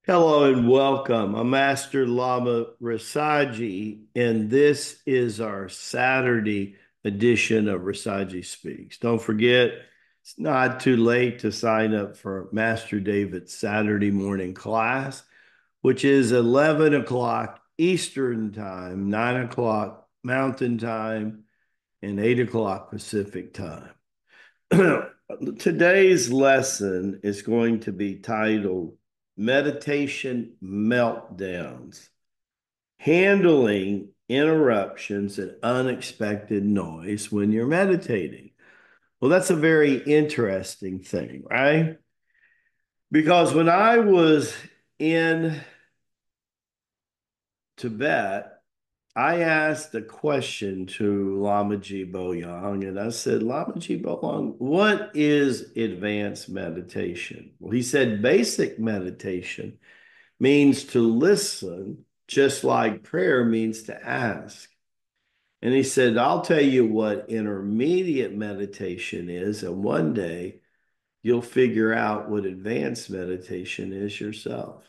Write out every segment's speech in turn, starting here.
Hello and welcome. I'm Master Lama Rasaji, and this is our Saturday edition of Rasaji Speaks. Don't forget, it's not too late to sign up for Master David's Saturday morning class, which is 11 o'clock Eastern Time, 9 o'clock Mountain Time, and 8 o'clock Pacific Time. Today's lesson is going to be titled Meditation Meltdowns, Handling Interruptions and Unexpected Noise when you're meditating. Well, that's a very interesting thing, right? Because when I was in Tibet, I asked a question to Lamaji Boyang, and I said, Lamaji Boyang, what is advanced meditation? Well, he said basic meditation means to listen, just like prayer means to ask. And he said, I'll tell you what intermediate meditation is, and one day you'll figure out what advanced meditation is yourself.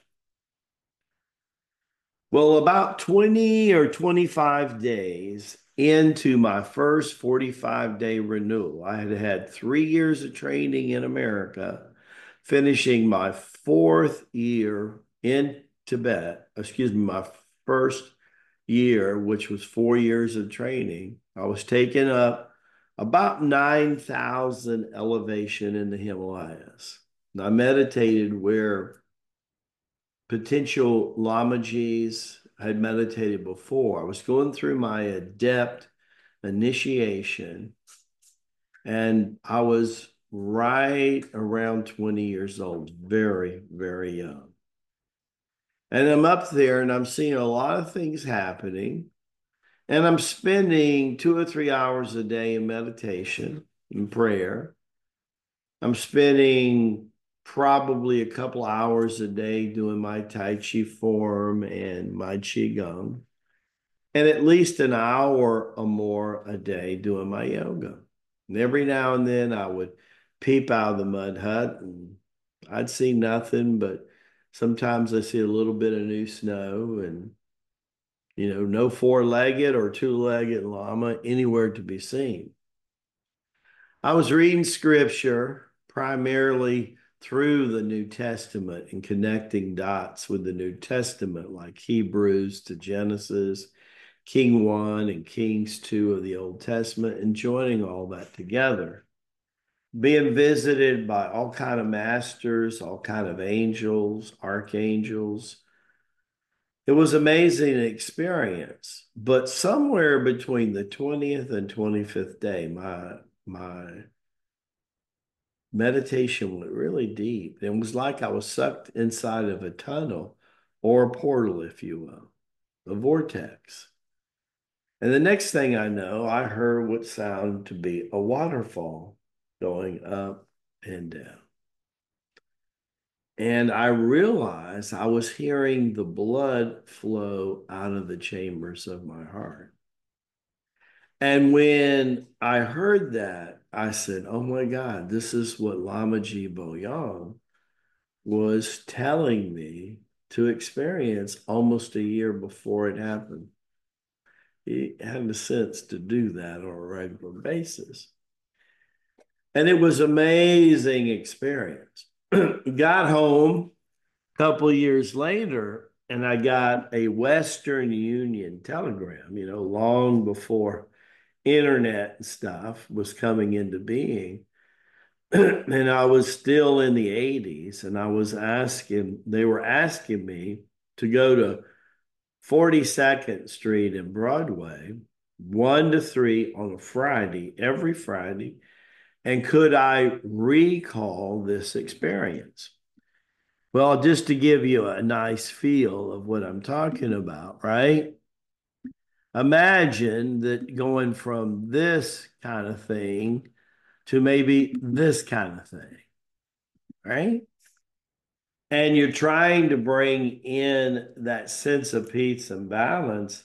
Well, about 20 or 25 days into my first 45-day renewal, I had had 3 years of training in America, finishing my fourth year in Tibet, my first year, which was 4 years of training. I was taking up about 9,000 elevation in the Himalayas. And I meditated where potential Lamajis had meditated before. I was going through my adept initiation, and I was right around 20 years old, very, very young. And I'm up there and I'm seeing a lot of things happening, and I'm spending 2 or 3 hours a day in meditation and prayer. I'm spending probably a couple hours a day doing my Tai Chi form and my Qigong, and at least an hour or more a day doing my yoga. And every now and then I would peep out of the mud hut and I'd see nothing, but sometimes I see a little bit of new snow and, no four-legged or two-legged llama anywhere to be seen. I was reading scripture primarily through the New Testament and connecting dots with the New Testament, like Hebrews to Genesis, King 1 and Kings 2 of the Old Testament, and joining all that together. Being visited by all kind of masters, all kind of angels, archangels. It was an amazing experience. But somewhere between the 20th and 25th day, my meditation went really deep. It was like I was sucked inside of a tunnel or a portal, if you will, a vortex. And the next thing I know, I heard what sounded to be a waterfall going up and down. And I realized I was hearing the blood flow out of the chambers of my heart. And when I heard that, I said, oh my God, this is what Lamaji Boyang was telling me to experience almost a year before it happened. He had the sense to do that on a regular basis. And it was amazing experience. Got home a couple years later, and I got a Western Union telegram, long before internet and stuff was coming into being. And I was still in the 80s, and they were asking me to go to 42nd Street and Broadway, 1 to 3 on a Friday, every Friday. And could I recall this experience? Well, just to give you a nice feel of what I'm talking about, right? Imagine that going from this kind of thing to maybe this kind of thing, right? And you're trying to bring in that sense of peace and balance,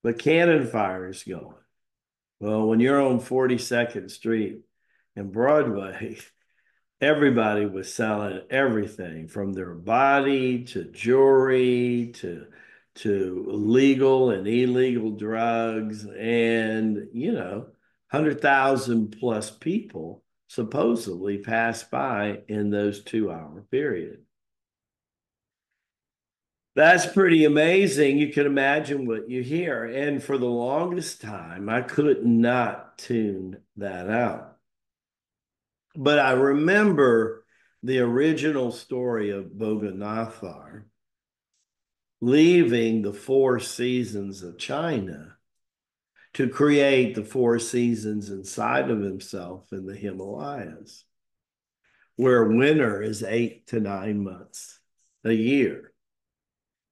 but cannon fire is going. Well, when you're on 42nd Street and Broadway, everybody was selling everything from their body to jewelry to legal and illegal drugs, and 100,000 plus people supposedly passed by in those 2 hour period. That's pretty amazing. You can imagine what you hear. And for the longest time, I could not tune that out. But I remember the original story of Boganathar leaving the four seasons of China to create the four seasons inside of himself in the Himalayas, where winter is 8 to 9 months a year.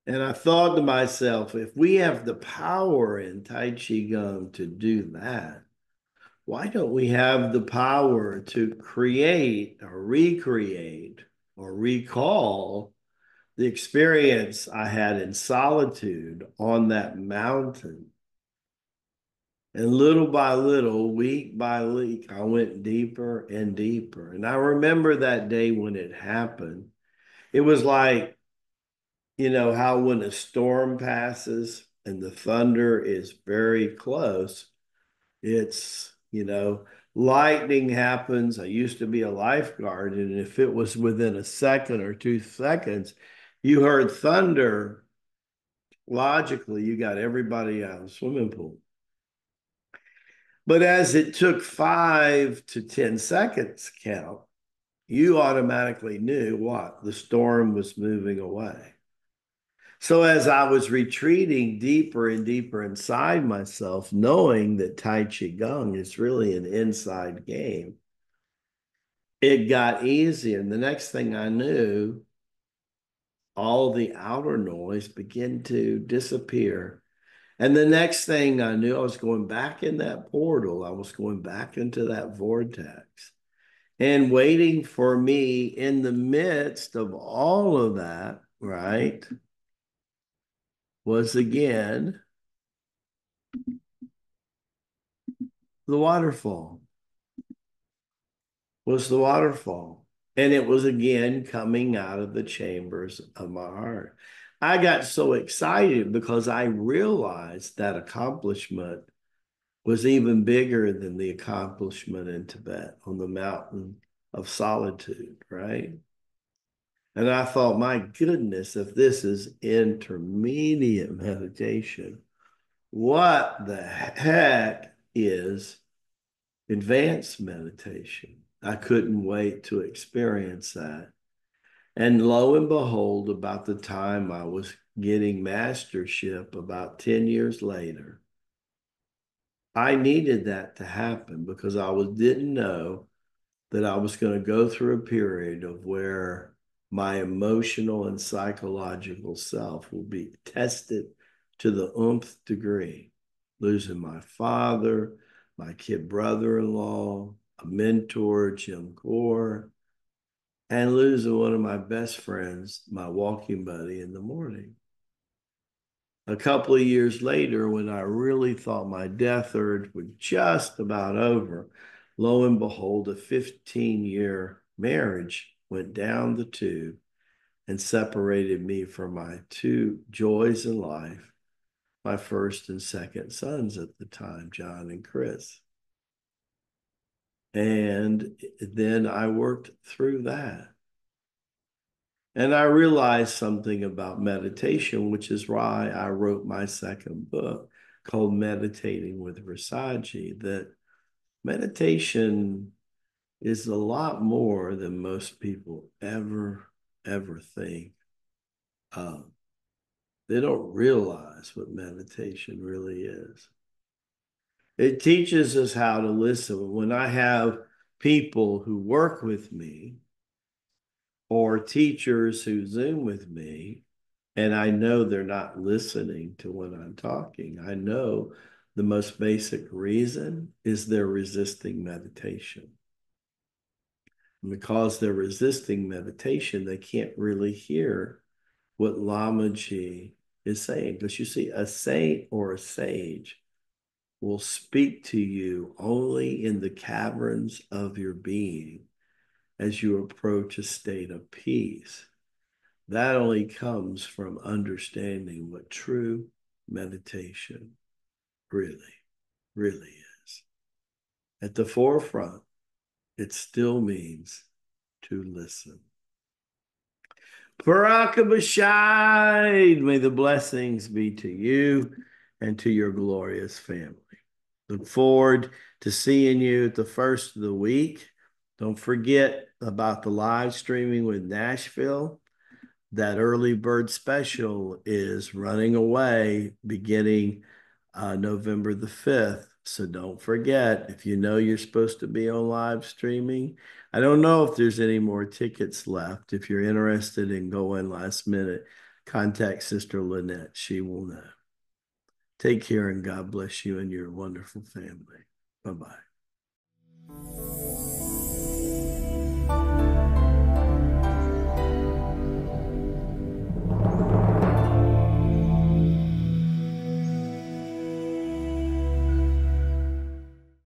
And I thought to myself, if we have the power in Tai Chi Gum to do that, why don't we have the power to create or recreate or recall the experience I had in solitude on that mountain? And little by little, week by week, I went deeper and deeper. And I remember that day when it happened. It was like, how when a storm passes and the thunder is very close, it's, lightning happens. I used to be a lifeguard, and if it was within a second or 2 seconds, you heard thunder, logically, you got everybody out of the swimming pool. But as it took 5 to 10 seconds count, you automatically knew what? The storm was moving away. So as I was retreating deeper and deeper inside myself, knowing that Tai Chi Gong is really an inside game, it got easier. And the next thing I knew, all the outer noise began to disappear. And the next thing I knew, I was going back in that portal. I was going back into that vortex. And waiting for me in the midst of all of that, right, was again the waterfall. Was the waterfall. And it was again coming out of the chambers of my heart. I got so excited because I realized that accomplishment was even bigger than the accomplishment in Tibet on the mountain of solitude, right? And I thought, my goodness, if this is intermediate meditation, what the heck is advanced meditation? I couldn't wait to experience that. And lo and behold, about the time I was getting mastership, about 10 years later, I needed that to happen because didn't know that I was going to go through a period of where my emotional and psychological self will be tested to the nth degree. Losing my father, my kid brother-in-law, a mentor, Jim Core, and losing one of my best friends, my walking buddy in the morning. A couple of years later, when I really thought my death urge was just about over, lo and behold, a 15-year marriage went down the tube and separated me from my two joys in life, my first and second sons at the time, John and Chris. And then I worked through that. And I realized something about meditation, which is why I wrote my second book called Meditating with Rasaji, that meditation is a lot more than most people ever think of. They don't realize what meditation really is. It teaches us how to listen. When I have people who work with me or teachers who Zoom with me, and I know they're not listening to when I'm talking, I know the most basic reason is they're resisting meditation. And because they're resisting meditation, they can't really hear what Lamaji is saying. Because you see, a saint or a sage will speak to you only in the caverns of your being as you approach a state of peace. That only comes from understanding what true meditation really, really is. At the forefront, it still means to listen. Barakabashai, may the blessings be to you and to your glorious family. Look forward to seeing you at the first of the week. Don't forget about the live streaming with Nashville. That early bird special is running away beginning November the 5th. So don't forget, if you know you're supposed to be on live streaming, I don't know if there's any more tickets left. If you're interested in going last minute, contact Sister Lynette. She will know. Take care and God bless you and your wonderful family. Bye-bye.